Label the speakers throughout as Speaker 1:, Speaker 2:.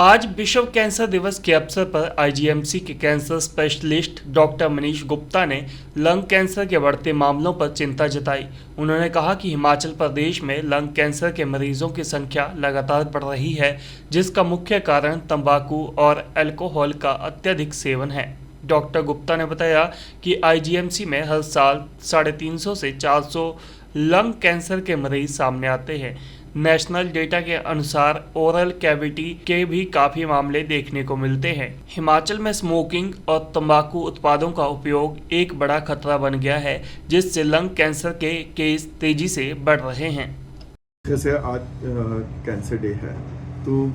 Speaker 1: आज विश्व कैंसर दिवस के अवसर पर आईजीएमसी के cancer specialist doctor Manish Gupta ने लंग कैंसर के बढ़ते मामलों पर चिंता जताई। उन्होंने कहा कि हिमाचल प्रदेश में लंग कैंसर के मरीजों की संख्या लगातार बढ़ रही है, जिसका मुख्य कारण तंबाकू और अल्कोहल का अत्यधिक सेवन है। डॉक्टर गुप्ता ने बताया कि आईजीएमसी में हर साल 350 से 400 लंग कैंसर के मरीज सामने आते हैं। नेशनल डेटा के अनुसार ओरल कैविटी के भी काफ़ी मामले देखने को मिलते हैं। हिमाचल में स्मोकिंग और तंबाकू उत्पादों का उपयोग एक बड़ा खतरा बन गया है, जिससे लंग कैंसर के केस तेजी से बढ़ रहे हैं।
Speaker 2: जैसे आज कैंसर डे है तो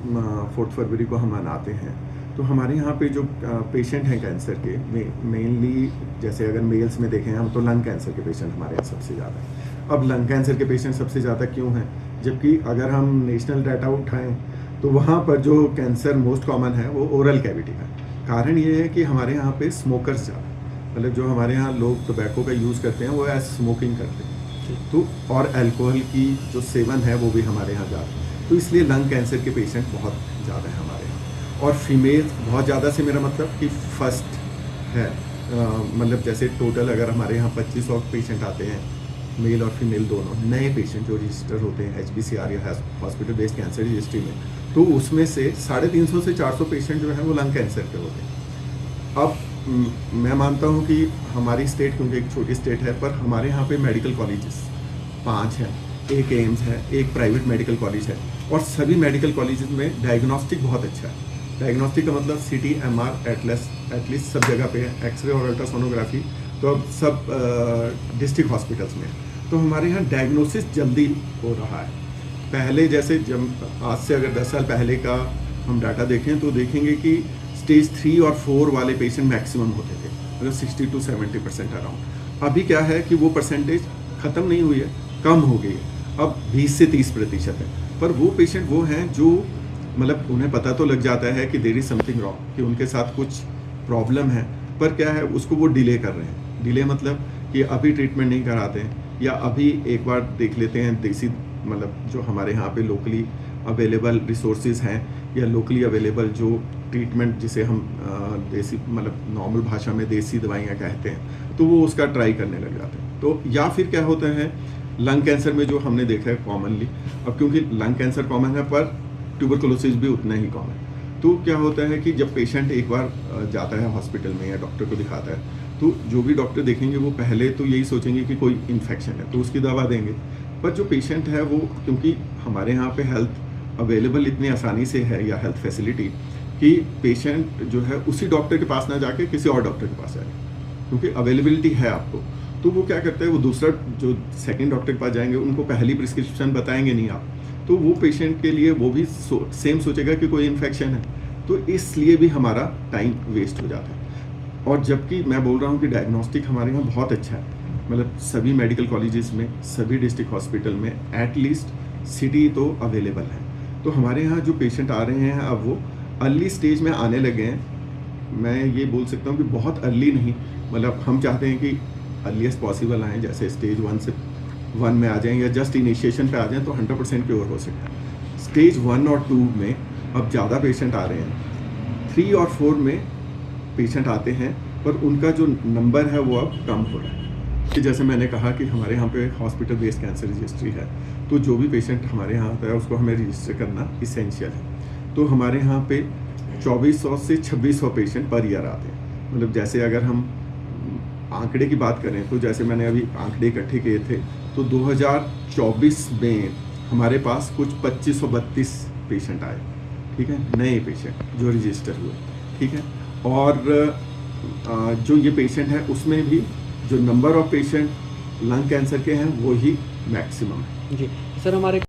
Speaker 2: 4 फरवरी को हम मनाते हैं। तो हमारे यहाँ पे जो पेशेंट हैं कैंसर के मेनली, जैसे अगर मेल्स में देखें हम तो लंग कैंसर के पेशेंट हमारे यहाँ सबसे ज़्यादा है। अब लंग कैंसर के पेशेंट सबसे ज़्यादा क्यों हैं? जबकि अगर हम नेशनल डाटा उठाएं तो वहाँ पर जो कैंसर मोस्ट कॉमन है वो ओरल कैविटी का। कारण ये है कि हमारे यहाँ पे स्मोकर्स ज़्यादा, मतलब जो हमारे यहाँ लोग टोबैको का यूज़ करते हैं वो एज स्मोकिंग करते हैं, तो और अल्कोहल की जो सेवन है वो भी हमारे यहाँ ज़्यादा है। तो इसलिए लंग कैंसर के पेशेंट बहुत ज़्यादा है हमारे यहाँ। और फीमेल बहुत ज़्यादा से मेरा मतलब कि फर्स्ट है, मतलब जैसे टोटल अगर हमारे यहाँ 2500 पेशेंट आते हैं, मेल और फीमेल दोनों नए पेशेंट जो रजिस्टर होते हैं HBCR या हॉस्पिटल बेस्ड कैंसर रजिस्ट्री में, तो उसमें से 350 से 400 पेशेंट जो है वो लंग कैंसर के होते हैं। अब मैं मानता हूँ कि हमारी स्टेट क्योंकि एक छोटी स्टेट है, पर हमारे यहाँ पे मेडिकल कॉलेजेस 5 हैं, एक एम्स है, एक प्राइवेट मेडिकल कॉलेज है, और सभी मेडिकल कॉलेजेस में डायग्नोस्टिक बहुत अच्छा है। डायग्नोस्टिक का मतलब CT MR एटलीस्ट सब जगह पे है, एक्सरे और अल्ट्रासोनोग्राफी तो अब सब डिस्ट्रिक्ट हॉस्पिटल्स में। तो हमारे यहाँ डायग्नोसिस जल्दी हो रहा है। पहले जैसे जब आज से अगर 10 साल पहले का हम डाटा देखें तो देखेंगे कि स्टेज 3 और 4 वाले पेशेंट मैक्सिमम होते थे, मतलब 60 to 70% अराउंड। अभी क्या है कि वो परसेंटेज ख़त्म नहीं हुई है, कम हो गई है, अब 20 से 30% है। पर वो पेशेंट वो हैं जो मतलब उन्हें पता तो लग जाता है कि देयर इज समथिंग रॉन्ग, कि उनके साथ कुछ प्रॉब्लम है, पर क्या है उसको वो डिले कर रहे हैं। डिले मतलब कि अभी ट्रीटमेंट नहीं कराते हैं, या अभी एक बार देख लेते हैं देसी, मतलब जो हमारे यहाँ पे लोकली अवेलेबल रिसोर्सेज हैं या लोकली अवेलेबल जो ट्रीटमेंट जिसे हम देसी मतलब नॉर्मल भाषा में देसी दवाइयाँ कहते हैं, तो वो उसका ट्राई करने लग जाते हैं। तो या फिर क्या होता है लंग कैंसर में जो हमने देखा है कॉमनली, अब क्योंकि लंग कैंसर कॉमन है पर ट्यूबरकुलोसिस भी उतना ही कॉमन, तो क्या होता है कि जब पेशेंट एक बार जाता है हॉस्पिटल में या डॉक्टर को दिखाता है, तो जो भी डॉक्टर देखेंगे वो पहले तो यही सोचेंगे कि कोई इन्फेक्शन है तो उसकी दवा देंगे। पर जो पेशेंट है वो, क्योंकि हमारे यहाँ पे हेल्थ अवेलेबल इतनी आसानी से है या हेल्थ फैसिलिटी, कि पेशेंट जो है उसी डॉक्टर के पास ना जाके किसी और डॉक्टर के पास जाए, क्योंकि अवेलेबिलिटी है आपको। तो वो क्या करते हैं, वो दूसरा जो सेकेंड डॉक्टर के पास जाएंगे उनको पहली प्रिस्क्रिप्शन बताएंगे नहीं आप, तो वो पेशेंट के लिए वो भी सेम सोचेगा कि कोई इन्फेक्शन है, तो इसलिए भी हमारा टाइम वेस्ट हो जाता है। और जबकि मैं बोल रहा हूँ कि डायग्नोस्टिक हमारे यहाँ बहुत अच्छा है, मतलब सभी मेडिकल कॉलेजेस में, सभी डिस्ट्रिक्ट हॉस्पिटल में एटलीस्ट CT तो अवेलेबल है। तो हमारे यहाँ जो पेशेंट आ रहे हैं अब वो अर्ली स्टेज में आने लगे हैं। मैं ये बोल सकता हूँ कि बहुत अर्ली नहीं, मतलब हम चाहते हैं कि अर्लीस्ट पॉसिबल आएँ, जैसे स्टेज 1 से 1 में आ जाएँ या जस्ट इनिशिएशन पे आ जाएँ तो 100% क्योर हो सकता है। स्टेज 1 और 2 में अब ज़्यादा पेशेंट आ रहे हैं, 3 और 4 में पेशेंट आते हैं, पर उनका जो नंबर है वो अब कम हो रहा है। कि जैसे मैंने कहा कि हमारे यहाँ पे हॉस्पिटल बेस्ड कैंसर रजिस्ट्री है, तो जो भी पेशेंट हमारे यहाँ आता है उसको हमें रजिस्टर करना इसेंशियल है। तो हमारे यहाँ पे 2400 से 2600 पेशेंट पर ईयर आते हैं। मतलब जैसे अगर हम आंकड़े की बात करें तो जैसे मैंने अभी आंकड़े इकट्ठे किए थे, तो 2024 में हमारे पास कुछ 2532 पेशेंट आए, ठीक है, नए पेशेंट जो रजिस्टर हुए, ठीक है। और जो ये पेशेंट है उसमें भी जो number of patient lung cancer के हैं वो ही मैक्सिमम है।
Speaker 3: जी सर, हमारे